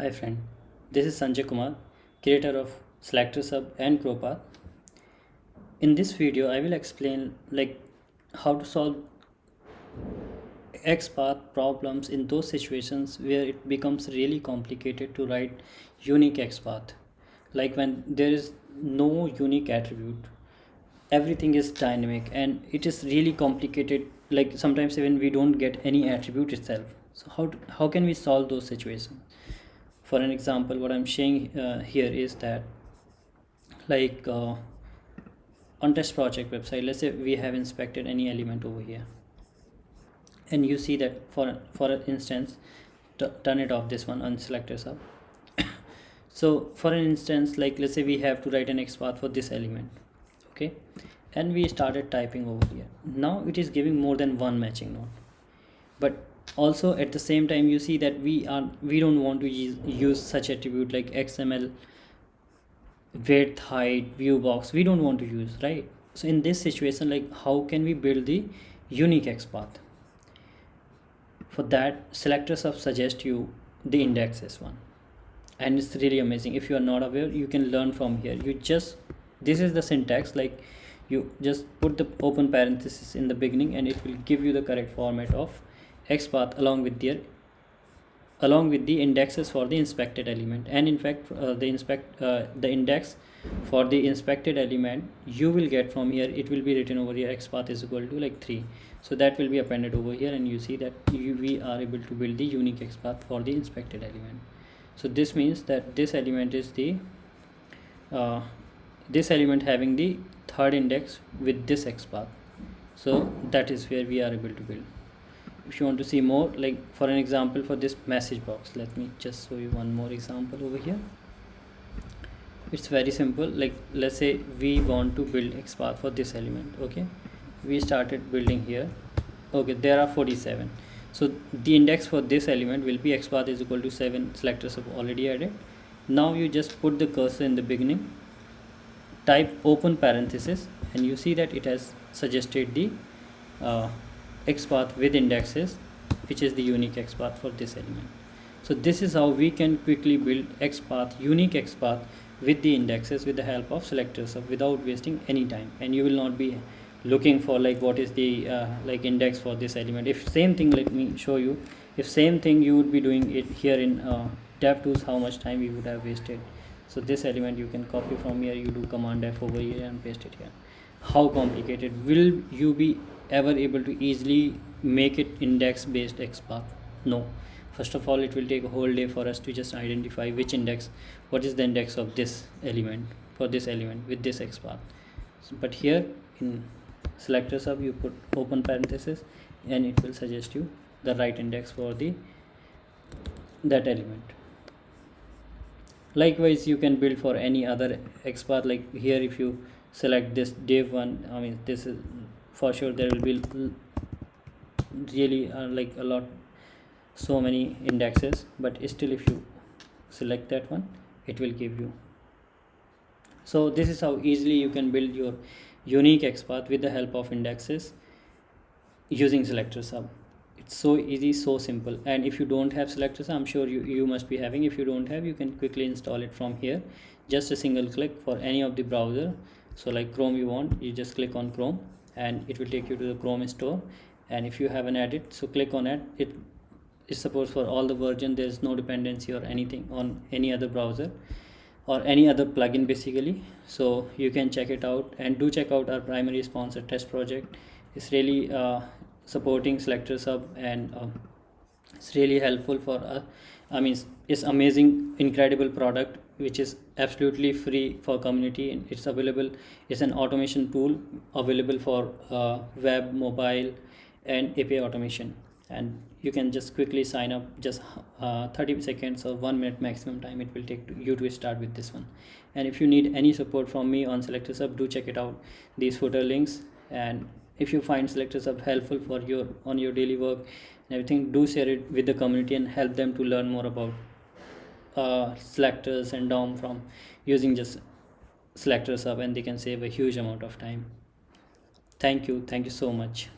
Hi friend, this is Sanjay Kumar, creator of Selector Sub and CrowPath. In this video, I will explain how to solve XPath problems in those situations where it becomes really complicated to write unique XPath. Like when there is no unique attribute, everything is dynamic and it is really complicated. Like sometimes even we don't get any attribute itself. So how can we solve those situations? For an example, what I'm showing here is that like on test project website, let's say we have inspected any element over here, and you see that for instance, turn it off, this one on selector sub. So for an instance, like let's say we have to write an XPath for this element, okay, and we started typing over here. Now it is giving more than one matching node, but also at the same time you see that we don't want to use such attribute like XML width, height, view box. We don't want to use, right? So in this situation, like how can we build the unique XPath? For that, selector sub suggest you the indexes one, and it's really amazing. If you are not aware, you can learn from here. This is the syntax, like you just put the open parenthesis in the beginning and it will give you the correct format of XPath along with the indexes for the inspected element. And in fact, the index for the inspected element you will get from here. It will be written over here, XPath is equal to like 3. So that will be appended over here, and you see that we are able to build the unique XPath for the inspected element. So this means that this element is the this element having the third index with this XPath. So that is where we are able to build. If you want to see more, like for an example, for this message box, let me just show you one more example over here. It's very simple. Like let's say we want to build XPath for this element, okay, we started building here. Okay, there are 47, so the index for this element will be XPath is equal to 7, selectors have already added. Now you just put the cursor in the beginning, type open parenthesis, and you see that it has suggested the XPath with indexes, which is the unique XPath for this element. So this is how we can quickly build XPath, unique XPath with the indexes with the help of selectors without wasting any time. And you will not be looking for like what is the like index for this element. If same thing, let me show you, if same thing you would be doing it here in DevTools, how much time you would have wasted. So this element you can copy from here, you do command F over here and paste it here. How complicated will you be ever able to easily make it index based XPath? No. First of all, it will take a whole day for us to just identify which index, what is the index of this element for this element with this XPath. So, but here in selector sub you put open parenthesis and it will suggest you the right index for that element. Likewise, you can build for any other XPath. Like here, if you select this div one, I mean this is for sure there will be really like a lot, so many indexes, but still if you select that one, it will give you. So this is how easily you can build your unique XPath with the help of indexes using selector sub. It's so easy, so simple. And if you don't have selector sub, I'm sure you must be having. If you don't have, you can quickly install it from here, just a single click for any of the browser. So like Chrome you want, you just click on Chrome and it will take you to the Chrome store. And if you have an edit, so click on it. It is supposed for all the version. There's no dependency or anything on any other browser or any other plugin basically. So you can check it out, and do check out our primary sponsor test project. It's really supporting selector sub, and it's really helpful for us. I mean, it's amazing, incredible product which is absolutely free for community, and it's available. It's an automation tool available for web, mobile, and API automation. And you can just quickly sign up, just 30 seconds or 1 minute maximum time it will take you to start with this one. And if you need any support from me on selector sub, do check it out, these footer links. And if you find selector sub helpful for your daily work and everything, do share it with the community and help them to learn more about selectors and DOM from using just selector sub, and they can save a huge amount of time. Thank you so much.